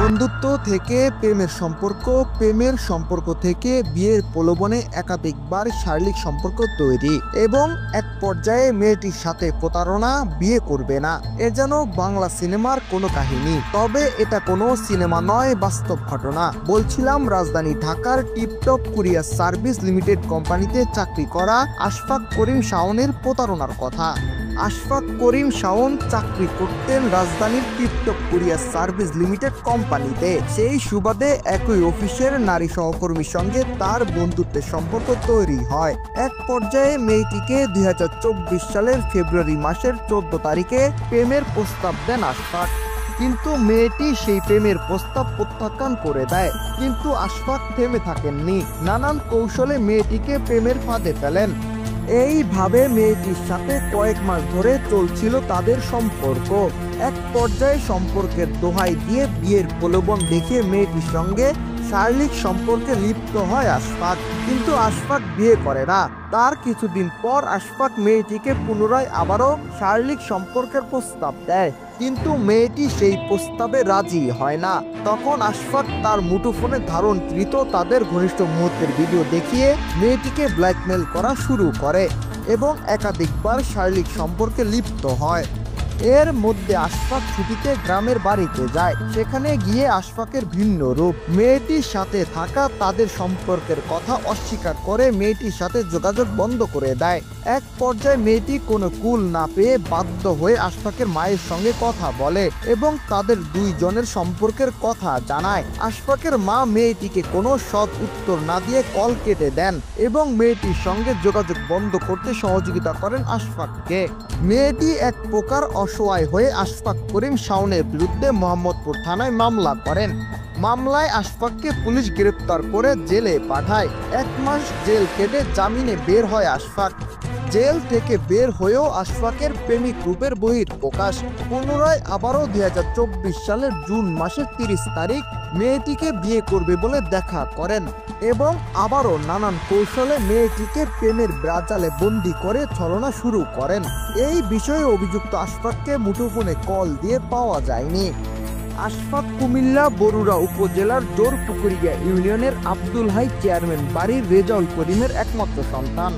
বন্ধুত্ব থেকে প্রেমের সম্পর্ক, প্রেমের সম্পর্ক থেকে বিয়ের প্রলোভনে একাধিকবার শারীরিক সম্পর্ক তৈরি এবং এক পর্যায়ে মেয়েটির সাথে প্রতারণা, বিয়ে করবে না। এ যেন বাংলা সিনেমার কোনো কাহিনী, তবে এটা কোনো সিনেমা নয়, বাস্তব ঘটনা। বলছিলাম রাজধানী ঢাকার টিপটপ কুরিয়ার সার্ভিস লিমিটেড কোম্পানিতে চাকরি করা আশফাক করিম শাওনের প্রতারণার কথা। আশফাক করিম শাওন চাকরি করতেন রাজধানীর টিপটপ কুরিয়ার সার্ভিস লিমিটেড কোম্পানিতে। সেই সুবাদে একই অফিসের নারী সহকর্মীর সঙ্গে তার বন্ধুত্বের সম্পর্ক তৈরি হয়। এক পর্যায়ে মেয়েটিকে 2024 সালের ফেব্রুয়ারি মাসের 14 তারিখে প্রেমের প্রস্তাব দেন আশফাক, কিন্তু মেয়েটি সেই প্রেমের প্রস্তাব প্রত্যাখ্যান করে দেয়। কিন্তু আশফাক থেমে থাকেননি, নানান কৌশলে মেয়েটিকে প্রেমের ফাঁদে ফেলেন। এইভাবে মেয়েটির সাথে কয়েক মাস ধরে চলছিল তাদের সম্পর্ক। এক পর্যায়ে সম্পর্কের দোহাই দিয়ে বিয়ের প্রলোভন দেখিয়ে মেয়েটির সঙ্গে শারীরিক সম্পর্কে লিপ্ত হয় আশফাক, কিন্তু আশফাক বিয়ে করে না। তার কিছুদিন পর আশফাক মেয়েটিকে পুনরায় আবারও শারীরিক সম্পর্কের প্রস্তাব দেয়, কিন্তু মেয়েটি সেই প্রস্তাবে রাজি হয় না। তখন আশফাক তার মুঠোফোনে ধারণকৃত তাদের ঘনিষ্ঠ মুহূর্তের ভিডিও দেখিয়ে মেয়েটিকে ব্ল্যাকমেল করা শুরু করে এবং একাধিকবার শারীরিক সম্পর্কে লিপ্ত হয়। এর মধ্যে আশফাক ছুটিতে গ্রামের বাড়িতে যায়। সেখানে গিয়ে আশফাকের ভিন্ন রূপ। মেয়েটির সাথে থাকা তাদের সম্পর্কের কথা অস্বীকার করে মেয়েটির সাথে যোগাযোগ বন্ধ করে দেয়। এক পর্যায়ে মেয়েটি কোনো কুল না পেয়ে বাধ্য হয়ে আশফাকের মায়ের সঙ্গে কথা বলে এবং তাদের দুইজনের সম্পর্কের কথা জানায়। আশফাকের মা মেয়েটিকে কোনো সৎ উত্তর না দিয়ে কল কেটে দেন এবং মেয়েটির সঙ্গে যোগাযোগ বন্ধ করতে সহযোগিতা করেন আশফাককে। মেয়েটি এক প্রকার অসহায় হয়ে আশফাক করিম শাওনের বিরুদ্ধে মোহাম্মদপুর থানায় মামলা করেন। মামলায় আশফাককে পুলিশ গ্রেপ্তার করে জেলে পাঠায়। 1 মাস জেল কেটে জামিনে বের হয় আশফাক। জেল থেকে বের হয়েও আশফাকের প্রেমিক রূপের বহিঃপ্রকাশ। পুনরায় আবারও 2024 সালের জুন মাসের 30 তারিখ মেয়েটিকে বিয়ে করবে বলে দেখা করেন এবং আবারও নানান কৌশলে মেয়েটিকে প্রেমের ব্রাজালে বন্দি করে ছলনা শুরু করেন। এই বিষয়ে অভিযুক্ত আশফাককে মুঠোফোনে কল দিয়ে পাওয়া যায়নি। আশফাক কুমিল্লা বরুড়া উপজেলার জোরপুকুরিয়া ইউনিয়নের আব্দুল হাই চেয়ারম্যান বাড়ির রেজাউল করিমের একমাত্র সন্তান।